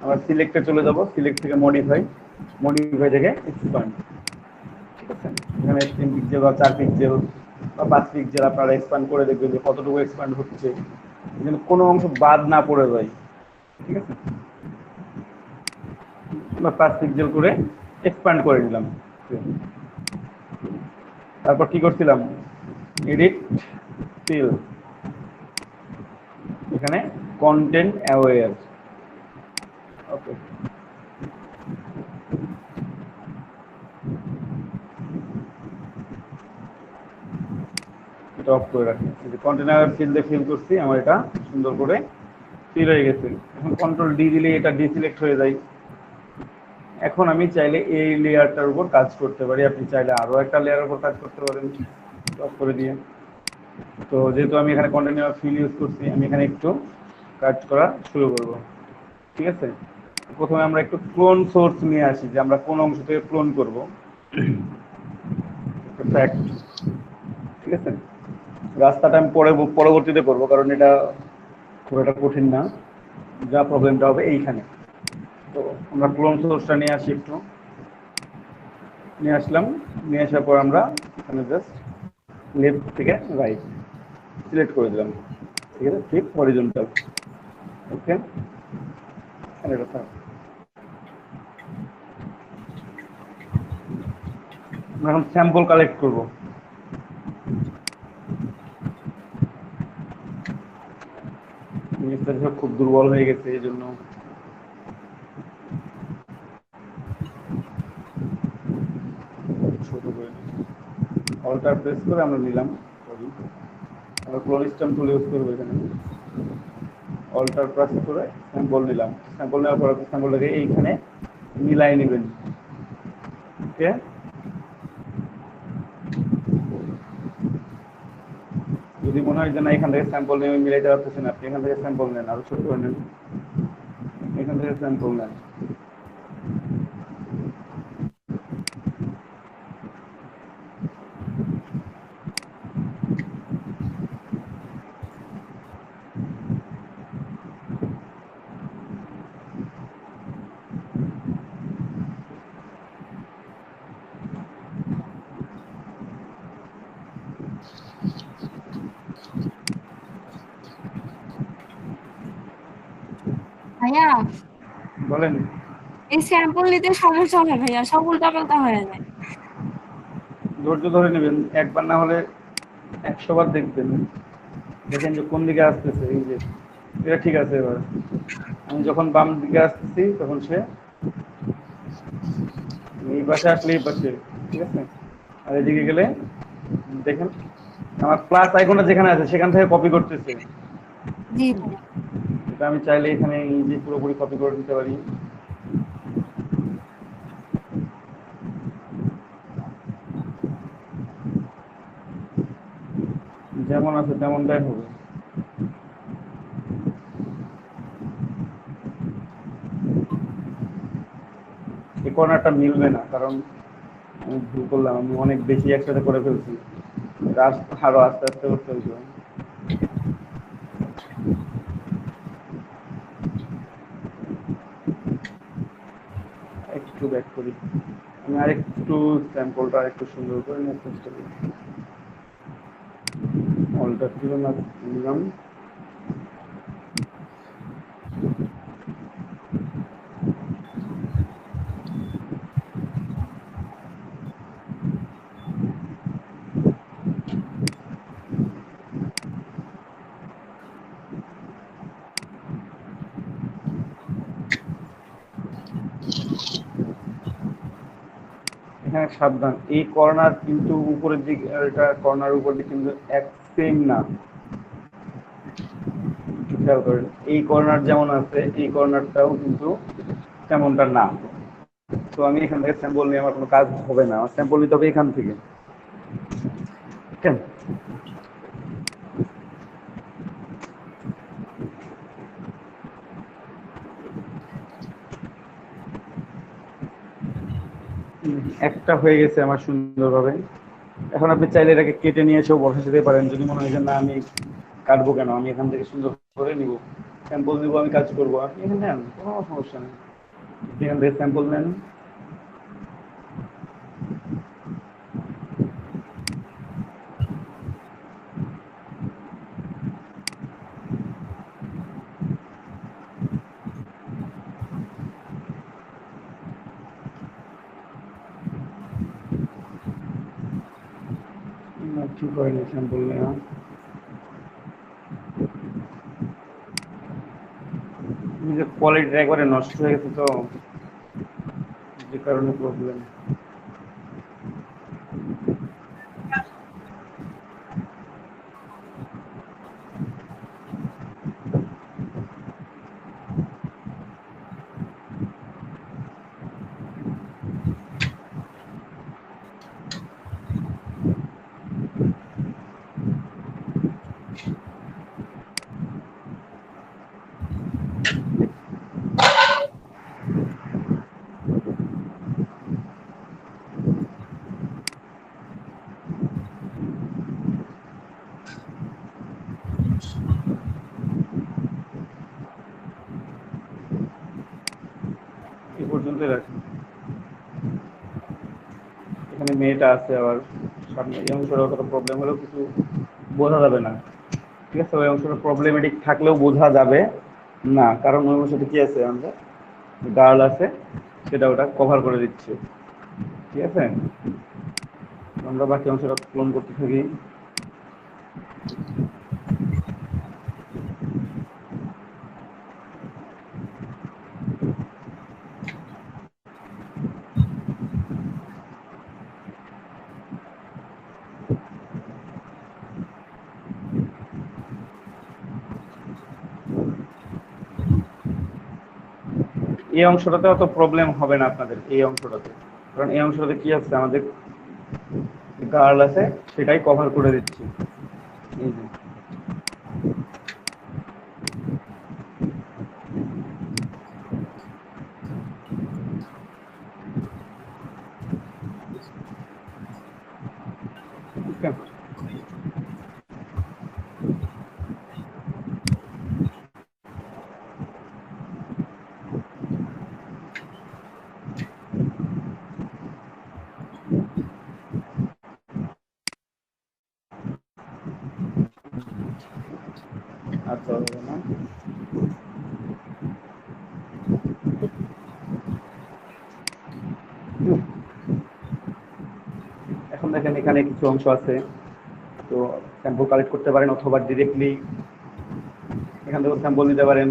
আমরা সিলেক্টে চলে যাব, সিলেক্ট থেকে মডিফাই থেকে এক্সপান্ড। ঠিক আছে, এখানে 3 পিক্সেল বা 4 পিক্সেল বা 5 পিক্সেল আপনারা এক্সপান্ড করে দেখবেন যে কতটুকু এক্সপান্ড হচ্ছে, যেন কোনো অংশ বাদ না পড়ে যায়। ঠিক আছে, আমরা 5 পিক্সেল করে এক্সপান্ড করে নিলাম। তারপর কি করছিলাম, এডিট ফিল, এখানে কন্টেন্ট অ্যাওয়্যার। ওকে, এটা অফ করে রাখি। কন্টেনার ফিল্ডে ফিল করছি, আমার এটা সুন্দর করে ফিল হয়ে গেছে। এখন কন্ট্রোল ডি দিলে এটা ডিসিলেক্ট হয়ে যায়। এখন আমি চাইলে এই লেয়ারটার উপর কাজ করতে পারি, আপনি চাইলে আরো একটা লেয়ারের উপর কাজ করতে পারেন অফ করে দিয়ে। তো যেহেতু আমি এখানে কন্টেনার ফিল ইউজ করছি, আমি এখানে একটু কাজ করা শুরু করব। ঠিক আছে, প্রথমে আমরা একটু ক্লোন সোর্স নিয়ে আসি, যে আমরা কোন অংশ থেকে ক্লোন করব। ফ্যাক্ট। ঠিক আছে, রাস্তাটা আমি পরবর্তীতে করবো, কারণ এটা খুব একটা কঠিন না। যা প্রবলেমটা হবে এইখানে। তো আমরা ক্লোন সোর্সটা নিয়ে আসি, একটু নিয়ে আসলাম। নিয়ে আসার পর আমরা এখানে জাস্ট লেফট থেকে রাইট সিলেক্ট করে দিলাম। ঠিক আছে, ঠিক হরিজন্টাল। ওকে, এটা থাক। আমরা এখন স্যাম্পল কালেক্ট করব। জিনিসটা খুব দুর্বল হয়ে গেছে, এই জন্য ছোট করে অল্টার প্রেস করে আমরা নিলাম। আমরা ক্লোন স্ট্যাম টুল ইউজ করবো। এখানে অল্টার প্রেস করে স্যাম্পল নিলাম। স্যাম্পল নেওয়ার পর স্যাম্পলটাকে এইখানে মিলাই নেবেন। ওকে, যদি মনে হয় যে না এখান থেকে স্যাম্পল নিয়ে মিলাইতে পারতেছেন, আপনি এখান থেকে স্যাম্পল নেন, আরো ছোট করে নেন, এখান থেকে স্যাম্পল নেন। ভাইয়া, বলেন। এই স্যাম্পল নিতে সমস্যা হয় ভাইয়া, সব উল্টাপাল্টা হয়ে যায়। ধৈর্য ধরে নেবেন, একবার না হলে 100 বার দেখবেন, দেখেন যে কোন দিকে আসতেছে। এই যে এটা ঠিক আছে। এবার আমি যখন বাম দিকে আসতেছি তখন সে এই পাশে আসলে এই পাশে। ঠিক আছে, আর এদিকে গেলে দেখেন আমার প্লাস আইকনটা যেখানে আছে সেখান থেকে কপি করতেছে। জি ভাইয়া, এটা আমি চাইলে এখানে এই যে পুরোপুরি কপি করে দিতে পারি। যেমন আছে তেমনটাই হবে। এই কর্নারটা মিলবে না, কারণ আমি ভুল করলাম, আমি অনেক বেশি একসাথে করে ফেলছি। আরো আস্তে আস্তে করতে হইতো। একটু ব্যাক করি, আমি আরেকটু স্যাম্পলটা আরেকটু সুন্দর করে নেওয়ার চেষ্টা করি। অলটা ছিল না, নিলাম। হ্যাঁ সাবধান, এই কর্নার কিন্তু উপরের দিক, এটা কর্নার উপর দিক কিন্তু এক সেম না, একটু খেয়াল করেন। এই কর্নার যেমন আছে এই কর্নারটাও কিন্তু তেমনটা না। তো আমি এখান থেকে স্যাম্পল নিয়ে আমার কোনো কাজ হবে না, আমার স্যাম্পল নিতে হবে এখান থেকে। কেন একটা হয়ে গেছে আমার সুন্দরভাবে। এখন আপনি চাইলে এটাকে কেটে নিয়ে এসেও বসে যেতে পারেন, যদি মনে হয় যে না আমি কাটবো কেন, আমি এখান থেকে সুন্দর করে নিব, স্যাম্পল নিব, আমি কাজ করবো, আপনি এখানে নেন, কোনো সমস্যা নেই। আপনি এখান থেকে স্যাম্পল নেন। ঠিক হয়নি স্যাম্পল নেওয়া। নিজের কোয়ালিটিটা একবারে নষ্ট হয়ে গেছে, তো যে কারণে প্রবলেম। এই পর্যন্তই রাখি। এখানে মেয়েটা আছে আবার সামনে, এই অংশটা অতটা প্রবলেম হলেও কিছু বোঝা যাবে না, ঠিক আছে? ওই অংশটা প্রবলেমেটিক থাকলেও বোঝা যাবে না, কারণ ওই অংশটা কি আছে, আমাদের গার্ল আছে, সেটা ওটা কভার করে দিচ্ছে, ঠিক আছে? আমরা বাকি অংশটা ক্লোন করতে থাকি। এই অংশটাতে অত প্রবলেম হবে না আপনাদের, এই অংশটাতে, কারণ এই অংশটাতে কি আছে, আমাদের গার্ল আছে, সেটাই কভার করে দিচ্ছি। এই যে ঠিক আছে? আচ্ছা হবে না। এখন দেখেন এখানে কিছু অংশ আছে, তো স্যাম্পল কালেক্ট করতে পারেন, অথবা ডিরেক্টলি এখান থেকে স্যাম্পল নিতে পারেন।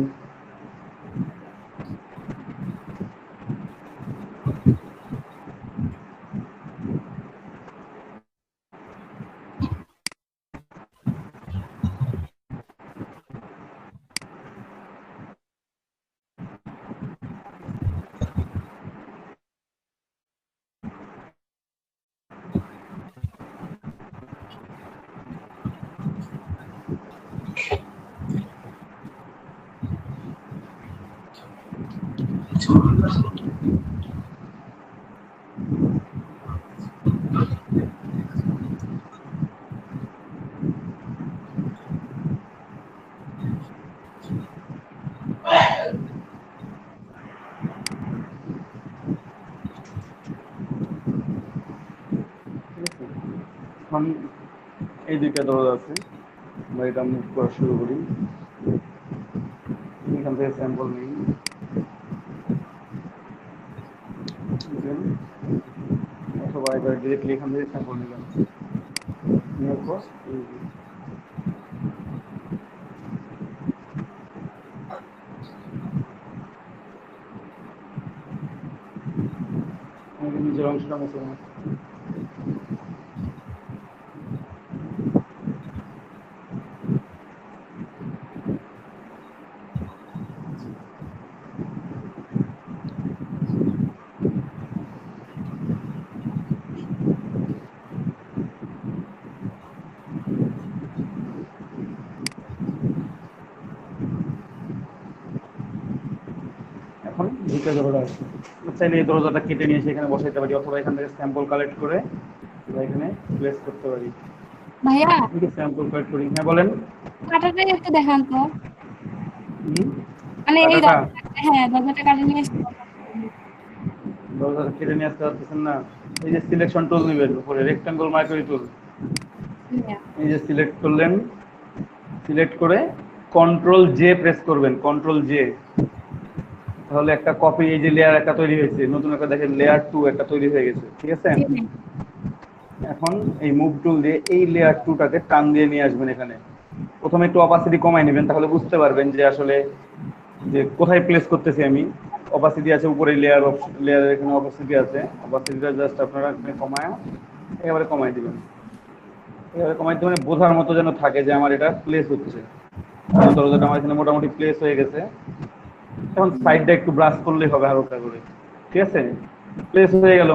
এখন এই দুইটা দরজা আছে, আমরা এটা মুভ করা শুরু করি। এখান থেকে স্যাম্পল নিই, অথবা এবার ডিরেক্টলি এখান থেকে স্যাম্পল নিলাম, নেওয়ার পর আমাকে নিচের অংশটা মুছে নাও। এখন দুটো দরজা আছে, চাইলে এই দরজাটা কেটে নিয়ে সেখানে বসাইতে পারি, অথবা এখান থেকে স্যাম্পল কালেক্ট করে আমরা এখানে প্লেস করতে পারি। ভাইয়া স্যাম্পল কালেক্ট করি, হ্যাঁ বলেন। কাটাটা একটু দেখান তো, হুম, মানে এই কাটাটা হ্যাঁ দরজাটা কাটে নিয়ে এসে দরজাটা কেটে নিয়ে আসতে পারতেছেন না? এই যে সিলেকশন টুল নেবেন, উপরে রেক্টাঙ্গল মার্কারি টুল, এই যে সিলেক্ট করলেন, সিলেক্ট করে কন্ট্রোল জে প্রেস করবেন, কন্ট্রোল জে। তাহলে একটা কপি, এই যে লেয়ার একটা তৈরি হয়েছে, নতুন একটা দেখেন লেয়ার 2 একটা তৈরি হয়ে গেছে, ঠিক আছে? এখন এই মুভ টুল দিয়ে এই লেয়ার 2টাকে টান দিয়ে নিয়ে আসবেন এখানে। প্রথমে একটু অপাসিটি কমাই নেবেন, তাহলে বুঝতে পারবেন যে আসলে যে কোথায় প্লেস করতেছি আমি। অপাসিটি আছে উপরে, লেয়ারের এখানে অপাসিটি আছে, অপাসিটিটা জাস্ট আপনারা এখানে কমায় একেবারে কমাই দিবেন। এভাবে কমাই দিতে মানে বোঝার মতো যেন থাকে যে আমার এটা প্লেস হচ্ছে। দরজাটা আমার এখানে মোটামুটি প্লেস হয়ে গেছে। এখন সাইডটা একটু ব্রাশ করলেই হবে হালকা করে, ঠিক আছে? প্লেস হয়ে গেল,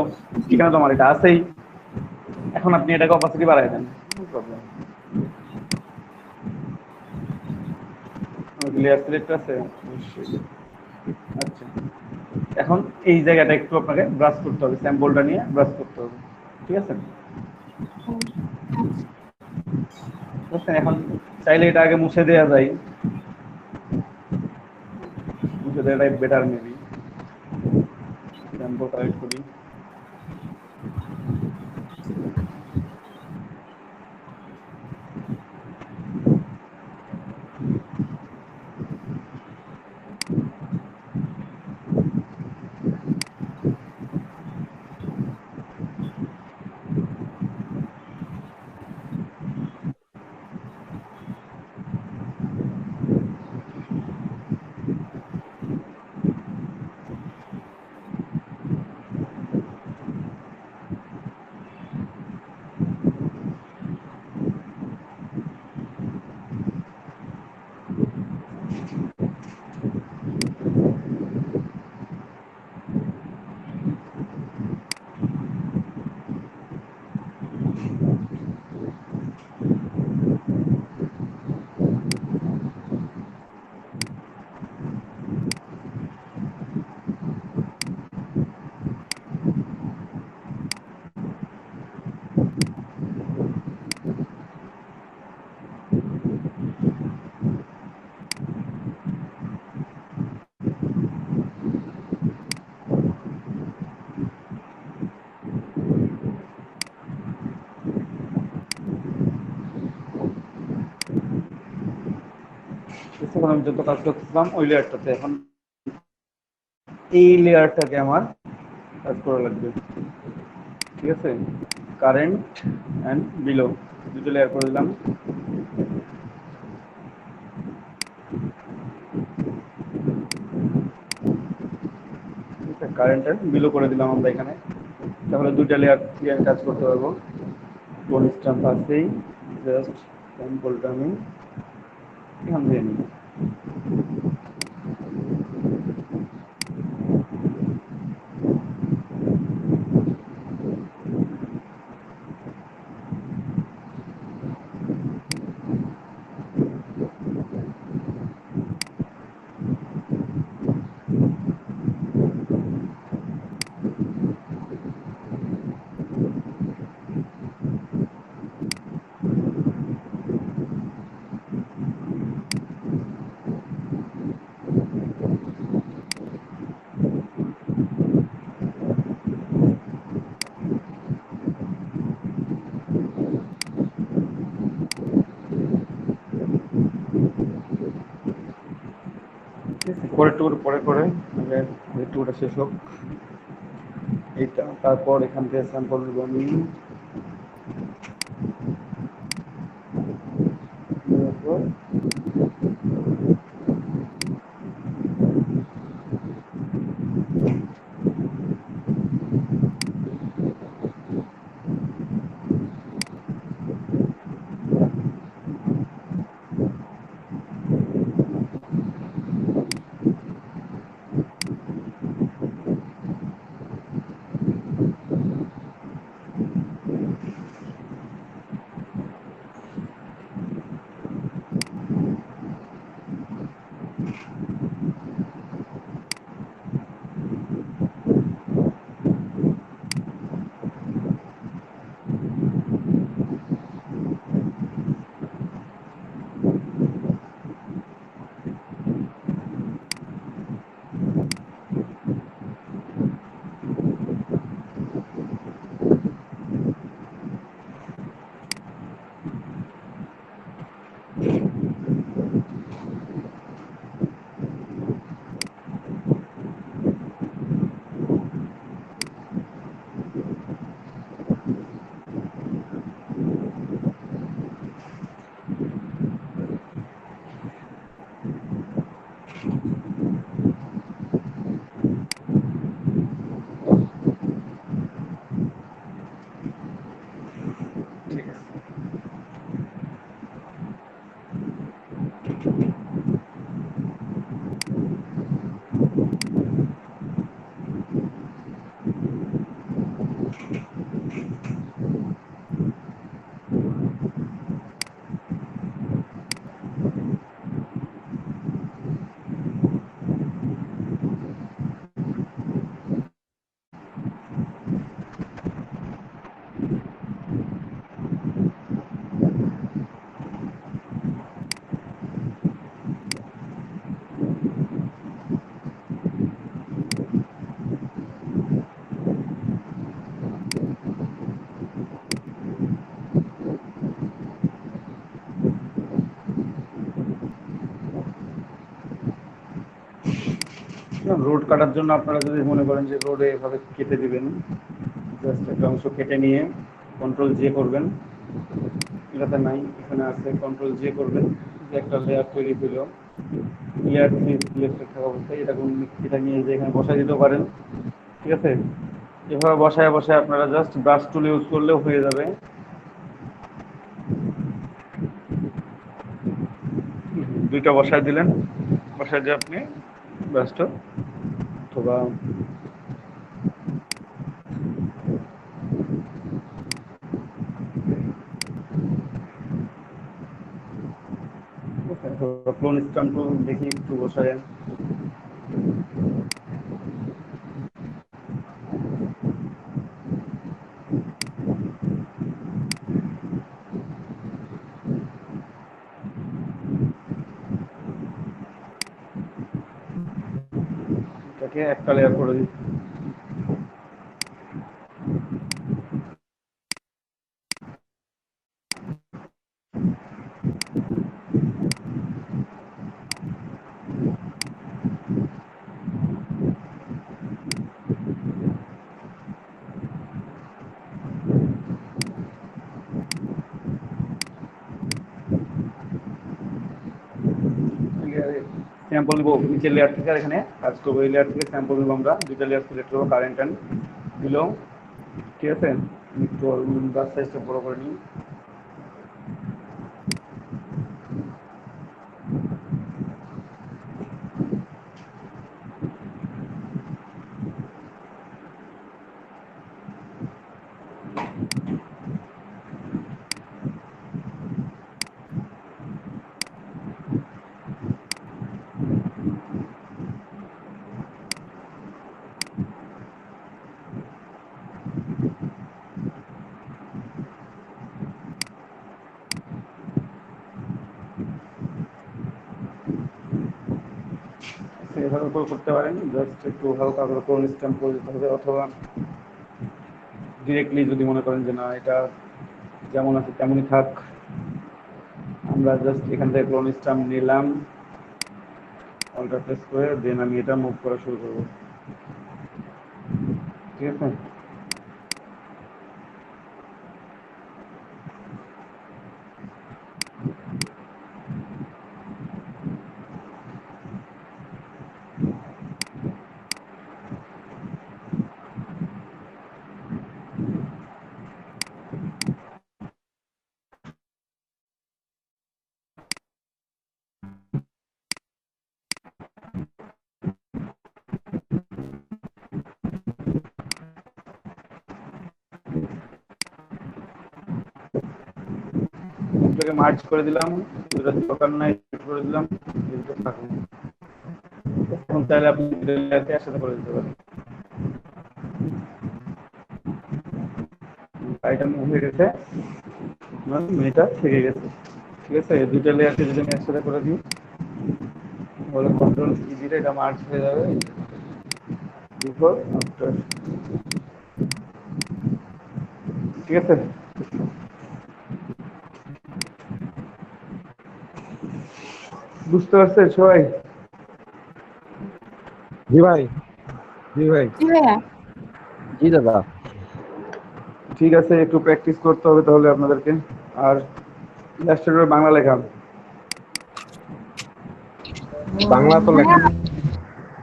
এখানে তো আমার এটা আছেই। এখন আপনি এটাকে অপাসিটি বাড়াই দেন, প্রবলেম। লেয়ার সিলেক্ট আছে, আচ্ছা। এখন এই জায়গাটা একটু আপনাকে ব্রাশ করতে হবে, স্যাম্পলটা নিয়ে ব্রাশ করতে হবে, ঠিক আছে? বুঝছেন? এখন চাইলে এটা আগে মুছে দেওয়া যায়, মুছে দেওয়াটাই বেটার মেবি। স্যাম্পল কালেক্ট করি, আমি যত কাজ করতেছিলাম ওই লেয়ারটাতে, এখন এই লেয়ারটাকে আমার কাজ করা লাগবে, ঠিক আছে? কারেন্ট অ্যান্ড বিলো দুটো লেয়ার করে দিলাম। কারেন্ট অ্যান্ড বিলো করে দিলাম আমরা এখানে, তাহলে দুইটা লেয়ার দিয়ে আমি কাজ করতে পারবো। টোন স্ট্যাম্প আছেই, জাস্ট স্যাম্পলটা আমি এখান দিয়ে নিই। পরের টুকুর পরে করে টুকুটা শেষ হোক এইটা, তারপর এখান থেকে স্যাম্পল নেব আমি। রোড কাটার জন্য আপনারা যদি মনে করেন যে রোডে এভাবে কেটে দিবেন, জাস্ট একটা অংশ কেটে নিয়ে কন্ট্রোল জে করবেন, এটাতে নাই, এখানে আছে কন্ট্রোল জে করবেন, যে একটা লেয়ার তৈরি হলো, লেয়ার সিলেক্টেড থাকা অবস্থায় এটা নিয়ে যে এখানে বসাই দিতে পারেন। ঠিক আছে, এভাবে বসায় বসায় আপনারা জাস্ট ব্রাশ টুল ইউজ করলেও হয়ে যাবে। দুইটা বসায় দিলেন, বসায় দিয়ে আপনি ব্রাশটা অথবা ক্লোন স্ট্যাম্প দেখি একটু বসায়। এটাকে একটা লেয়ার করে দিই। স্যাম্পল নিবো নিচের লেয়ার থেকে, আর এখানে কাজ করবো এই লেয়ার থেকে স্যাম্পল নিবো আমরা, দুইটা লেয়ার সিলেক্ট করবো, কারেন্ট অ্যান্ড দিল। ঠিক আছে, একটু ব্রাশ সাইজটা বড় করে নিই। এভাবে করে করতে পারেন, জাস্ট একটু হালকা করে ক্লোন স্ট্যাম্প করে দিতে হবে, অথবা ডিরেক্টলি যদি মনে করেন যে না এটা যেমন আছে তেমনই থাক, আমরা জাস্ট এখান থেকে ক্লোন স্ট্যাম্প নিলাম, অল্টার প্রেস করে দেন আমি এটা মুভ করা শুরু করবো। ঠিক আছে, এটাকে মার্জ করে দিলাম, এটা দরকার নাই করে দিলাম, এখন চাইলে আপনি একসাথে করে দিতে পারেন। এটা মুভ হয়ে গেছে, মেয়েটা থেকে গেছে। ঠিক আছে, দুইটা লেয়ারকে যদি আমি একসাথে করে দিই তাহলে কন্ট্রোল ই দিলে এটা মার্জ হয়ে যাবে। বিফোর আফটার, ঠিক আছে। বুঝতে পারছেন সবাই? জি ভাই, জি ভাই, জি ভাইয়া। জি দাদা। ঠিক আছে, একটু প্র্যাকটিস করতে হবে তাহলে আপনাদেরকে। আর ইলাস্ট্রেটর বাংলা লেখা, বাংলা তো লেখা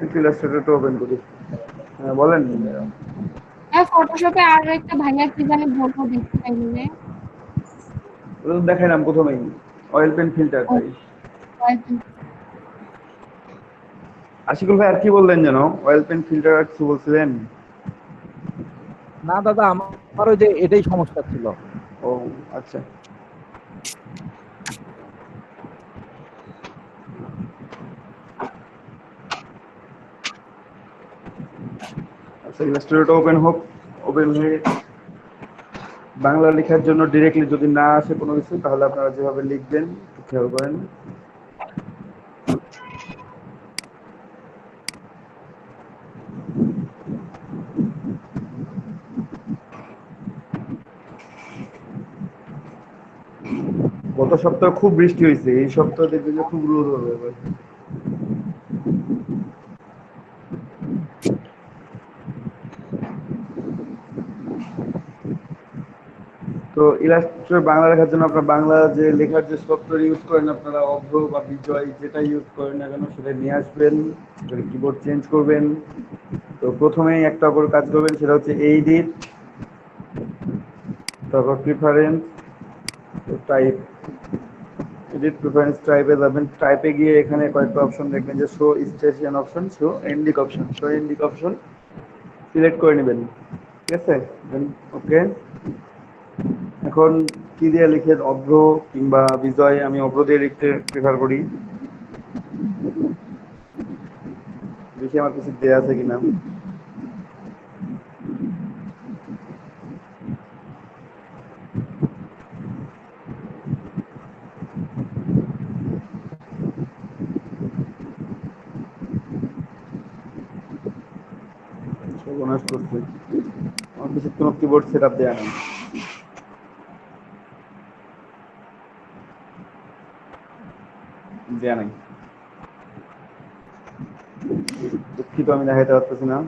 একটু ইলাস্ট্রেটরটা ওপেন করি। হ্যাঁ বলেন। হ্যাঁ, ফটোশপে আর একটা ভাইয়া কি জানি বলবো দেখতে চাইলে। ওটা তো দেখাইলাম প্রথমেই, অয়েল পেন ফিল্টার। তাই আশিকুল ভাই আর কি বললেন যেন, অয়েল পেন ফিল্টার আর কিছু বলছিলেন? না দাদা, আমার ওই যে এটাই সমস্যা ছিল। ও আচ্ছা, আচ্ছা ইলাস্ট্রেটরটা ওপেন হোক। ওপেন হয়ে বাংলা লেখার জন্য ডিরেক্টলি যদি না আসে কোনো কিছু, তাহলে আপনারা যেভাবে লিখবেন একটু খেয়াল করেন। গত সপ্তাহে খুব বৃষ্টি হয়েছে, এই সপ্তাহে দেখবেন যে খুব রোদ হবে। তো ইলাস্ট্রেটর বাংলা লেখার জন্য আপনার বাংলা যে লেখার যে সফটওয়্যার ইউজ করেন আপনারা, অভ্র বা বিজয় যেটা ইউজ করেন না কেন সেটা নিয়ে আসবেন, কিবোর্ড চেঞ্জ করবেন। তো প্রথমেই একটা করে কাজ করবেন, সেটা হচ্ছে এইডিট, তারপর প্রিফারেন্স, টাইপ। এডিট প্রিফারেন্স টাইপে যাবেন, টাইপে গিয়ে এখানে কয়েকটা অপশন দেখবেন যে শো স্টেশন অপশন, শো এন্ডিক অপশন, শো এন্ডিক অপশন সিলেক্ট করে নেবেন, ঠিক আছে? দেন ওকে। এখন কি দিয়ে লিখে, অভ্র কিংবা বিজয়? আমি অভ্র দিয়ে লিখতে প্রেফার করি, দেখি আমার কিছু দেয়া আছে কিনা। সর্বনাশ করছে, আমার কিছু কোনো কিবোর্ড সেট আপ দেওয়া নেই। দেয়া নাই, দুঃখিত, আমি দেখাইতে পারতেছি না।